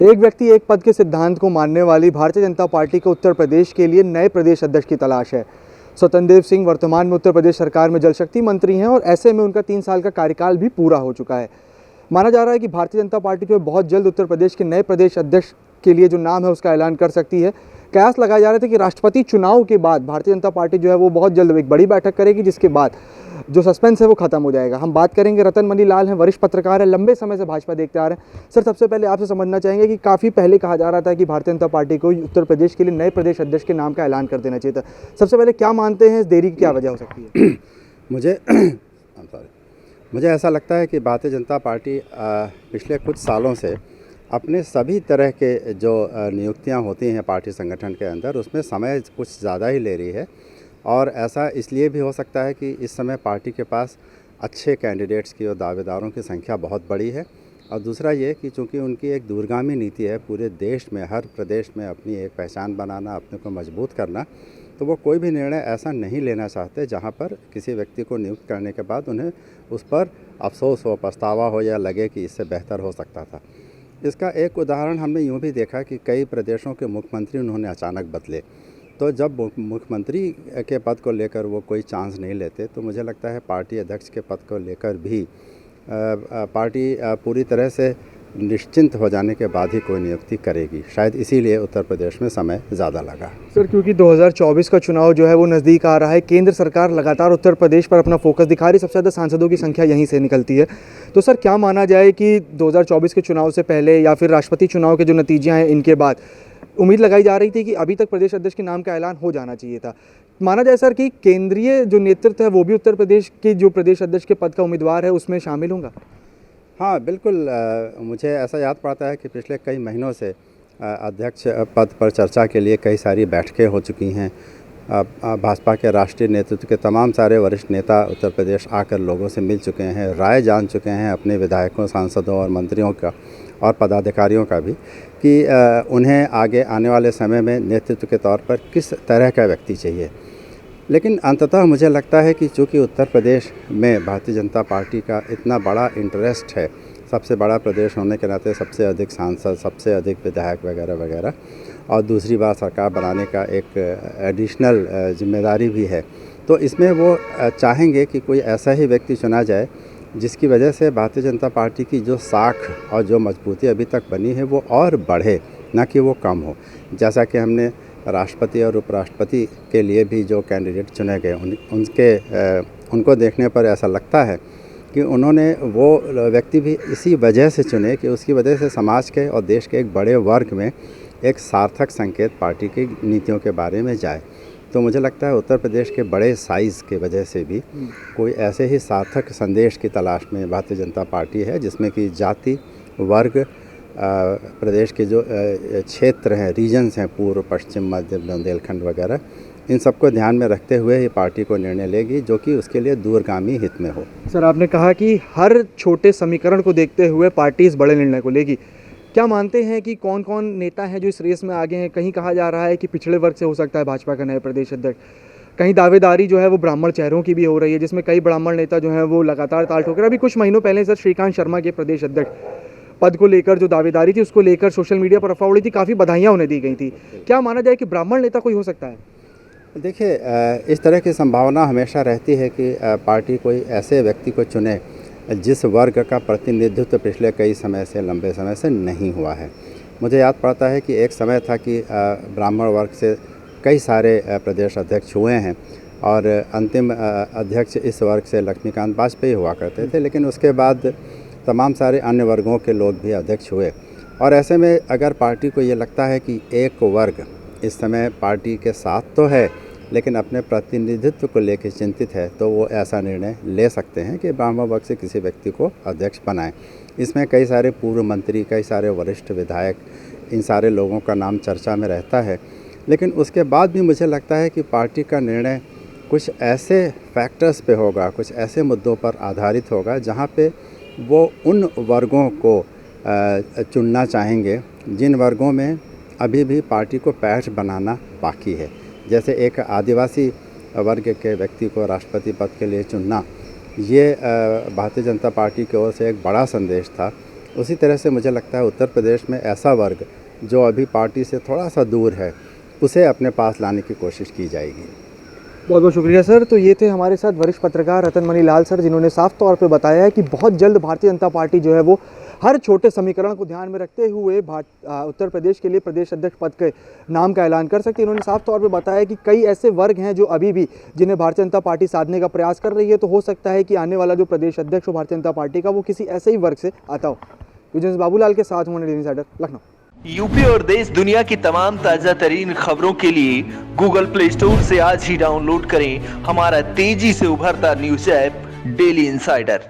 एक व्यक्ति एक पद के सिद्धांत को मानने वाली भारतीय जनता पार्टी को उत्तर प्रदेश के लिए नए प्रदेश अध्यक्ष की तलाश है। स्वतंत्र देव सिंह वर्तमान में उत्तर प्रदेश सरकार में जल शक्ति मंत्री हैं और ऐसे में उनका 3 साल का कार्यकाल भी पूरा हो चुका है। माना जा रहा है कि भारतीय जनता पार्टी जो है बहुत जल्द उत्तर प्रदेश के नए प्रदेश अध्यक्ष के लिए जो नाम है उसका ऐलान कर सकती है। कयास लगाए जा रहे थे कि राष्ट्रपति चुनाव के बाद भारतीय जनता पार्टी जो है वो बहुत जल्द एक बड़ी बैठक करेगी, जिसके बाद जो सस्पेंस है वो खत्म हो जाएगा। हम बात करेंगे, रतन मनी लाल हैं, वरिष्ठ पत्रकार हैं, लंबे समय से भाजपा देखते आ रहे हैं। सर, सबसे पहले आपसे समझना चाहेंगे कि काफ़ी पहले कहा जा रहा था कि भारतीय जनता पार्टी को उत्तर प्रदेश के लिए नए प्रदेश अध्यक्ष के नाम का ऐलान कर देना चाहिए था। सबसे पहले क्या मानते हैं, इस देरी की क्या वजह हो सकती है? मुझे ऐसा लगता है कि भारतीय जनता पार्टी पिछले कुछ सालों से अपने सभी तरह के जो नियुक्तियां होती हैं पार्टी संगठन के अंदर, उसमें समय कुछ ज़्यादा ही ले रही है। और ऐसा इसलिए भी हो सकता है कि इस समय पार्टी के पास अच्छे कैंडिडेट्स की और दावेदारों की संख्या बहुत बड़ी है। और दूसरा ये कि चूँकि उनकी एक दूरगामी नीति है पूरे देश में, हर प्रदेश में अपनी एक पहचान बनाना, अपने को मजबूत करना, तो वो कोई भी निर्णय ऐसा नहीं लेना चाहते जहाँ पर किसी व्यक्ति को नियुक्त करने के बाद उन्हें उस पर अफसोस हो, पछतावा हो या लगे कि इससे बेहतर हो सकता था। इसका एक उदाहरण हमने यूँ भी देखा कि कई प्रदेशों के मुख्यमंत्री उन्होंने अचानक बदले। तो जब मुख्यमंत्री के पद को लेकर वो कोई चांस नहीं लेते, तो मुझे लगता है पार्टी अध्यक्ष के पद को लेकर भी पार्टी पूरी तरह से निश्चिंत हो जाने के बाद ही कोई नियुक्ति करेगी। शायद इसीलिए उत्तर प्रदेश में समय ज़्यादा लगा। सर, क्योंकि 2024 का चुनाव जो है वो नज़दीक आ रहा है, केंद्र सरकार लगातार उत्तर प्रदेश पर अपना फोकस दिखा रही, सबसे ज़्यादा सांसदों की संख्या यहीं से निकलती है। तो सर, क्या माना जाए कि 2024 के चुनाव से पहले या फिर राष्ट्रपति चुनाव के जो नतीजे हैं इनके बाद उम्मीद लगाई जा रही थी कि अभी तक प्रदेश अध्यक्ष के नाम का ऐलान हो जाना चाहिए था। माना जाए सर कि केंद्रीय जो नेतृत्व है वो भी उत्तर प्रदेश के जो प्रदेश अध्यक्ष के पद का उम्मीदवार है उसमें शामिल होगा? हाँ, बिल्कुल। मुझे ऐसा याद पड़ता है कि पिछले कई महीनों से अध्यक्ष पद पर चर्चा के लिए कई सारी बैठकें हो चुकी हैं। भाजपा के राष्ट्रीय नेतृत्व के तमाम सारे वरिष्ठ नेता उत्तर प्रदेश आकर लोगों से मिल चुके हैं, राय जान चुके हैं अपने विधायकों, सांसदों और मंत्रियों का और पदाधिकारियों का भी, कि उन्हें आगे आने वाले समय में नेतृत्व के तौर पर किस तरह का व्यक्ति चाहिए। लेकिन अंततः मुझे लगता है कि चूँकि उत्तर प्रदेश में भारतीय जनता पार्टी का इतना बड़ा इंटरेस्ट है, सबसे बड़ा प्रदेश होने के नाते सबसे अधिक सांसद, सबसे अधिक विधायक वगैरह वगैरह, और दूसरी बार सरकार बनाने का एक एडिशनल जिम्मेदारी भी है, तो इसमें वो चाहेंगे कि कोई ऐसा ही व्यक्ति चुना जाए जिसकी वजह से भारतीय जनता पार्टी की जो साख और जो मजबूती अभी तक बनी है वो और बढ़े, ना कि वो कम हो। जैसा कि हमने राष्ट्रपति और उपराष्ट्रपति के लिए भी जो कैंडिडेट चुने गए उनको देखने पर ऐसा लगता है कि उन्होंने वो व्यक्ति भी इसी वजह से चुने कि उसकी वजह से समाज के और देश के एक बड़े वर्ग में एक सार्थक संकेत पार्टी की नीतियों के बारे में जाए। तो मुझे लगता है उत्तर प्रदेश के बड़े साइज़ के वजह से भी कोई ऐसे ही सार्थक संदेश की तलाश में भारतीय जनता पार्टी है, जिसमें कि जाति, वर्ग, प्रदेश के जो क्षेत्र हैं, रीजन्स हैं, पूर्व, पश्चिम, मध्य, बुंदेलखंड वगैरह, इन सबको ध्यान में रखते हुए ही पार्टी को निर्णय लेगी जो कि उसके लिए दूरगामी हित में हो। सर, आपने कहा कि हर छोटे समीकरण को देखते हुए पार्टी इस बड़े निर्णय को लेगी। क्या मानते हैं कि कौन कौन नेता हैं जो इस रेस में आगे हैं? कहीं कहा जा रहा है कि पिछड़े वर्ग से हो सकता है भाजपा का नया प्रदेश अध्यक्ष, कहीं दावेदारी जो है वो ब्राह्मण चेहरों की भी हो रही है, जिसमें कई ब्राह्मण नेता जो हैं वो लगातार ताल ठोक रहे हैं। अभी कुछ महीनों पहले सर श्रीकांत शर्मा के प्रदेश अध्यक्ष पद को लेकर जो दावेदारी थी उसको लेकर सोशल मीडिया पर अफवाह उड़ी थी, काफ़ी बधाइयाँ उन्हें दी गई थी। क्या माना जाए कि ब्राह्मण नेता कोई हो सकता है? देखिए, इस तरह की संभावना हमेशा रहती है कि पार्टी कोई ऐसे व्यक्ति को चुने जिस वर्ग का प्रतिनिधित्व पिछले कई समय से, लंबे समय से नहीं हुआ है। मुझे याद पड़ता है कि एक समय था कि ब्राह्मण वर्ग से कई सारे प्रदेश अध्यक्ष हुए हैं और अंतिम अध्यक्ष इस वर्ग से लक्ष्मीकांत वाजपेयी हुआ करते थे, लेकिन उसके बाद तमाम सारे अन्य वर्गों के लोग भी अध्यक्ष हुए। और ऐसे में अगर पार्टी को ये लगता है कि एक वर्ग इस समय पार्टी के साथ तो है लेकिन अपने प्रतिनिधित्व को लेकर चिंतित है, तो वो ऐसा निर्णय ले सकते हैं कि ब्राह्मण वर्ग से किसी व्यक्ति को अध्यक्ष बनाएं। इसमें कई सारे पूर्व मंत्री, कई सारे वरिष्ठ विधायक, इन सारे लोगों का नाम चर्चा में रहता है। लेकिन उसके बाद भी मुझे लगता है कि पार्टी का निर्णय कुछ ऐसे फैक्टर्स पे होगा, कुछ ऐसे मुद्दों पर आधारित होगा जहाँ पे वो उन वर्गों को चुनना चाहेंगे जिन वर्गों में अभी भी पार्टी को पैठ बनाना बाकी है। जैसे एक आदिवासी वर्ग के व्यक्ति को राष्ट्रपति पद के लिए चुनना, ये भारतीय जनता पार्टी की ओर से एक बड़ा संदेश था उसी तरह से मुझे लगता है उत्तर प्रदेश में ऐसा वर्ग जो अभी पार्टी से थोड़ा सा दूर है, उसे अपने पास लाने की कोशिश की जाएगी। बहुत बहुत शुक्रिया सर। तो ये थे हमारे साथ वरिष्ठ पत्रकार रतन मनी लाल सर, जिन्होंने साफ तौर पे बताया है कि बहुत जल्द भारतीय जनता पार्टी जो है वो हर छोटे समीकरण को ध्यान में रखते हुए उत्तर प्रदेश के लिए प्रदेश अध्यक्ष पद के नाम का ऐलान कर सकती है। इन्होंने साफ तौर पे बताया कि कई ऐसे वर्ग हैं जो अभी भी जिन्हें भारतीय जनता पार्टी साधने का प्रयास कर रही है, तो हो सकता है कि आने वाला जो प्रदेश अध्यक्ष हो भारतीय जनता पार्टी का वो किसी ऐसे ही वर्ग से आता हो। विजय बाबूलाल के साथ हूँ, डेली इंसाइडर, लखनऊ। यूपी और देश दुनिया की तमाम ताजा तरीन खबरों के लिए गूगल प्ले स्टोर से आज ही डाउनलोड करें हमारा तेजी से उभरता न्यूज ऐप डेली इंसाइडर।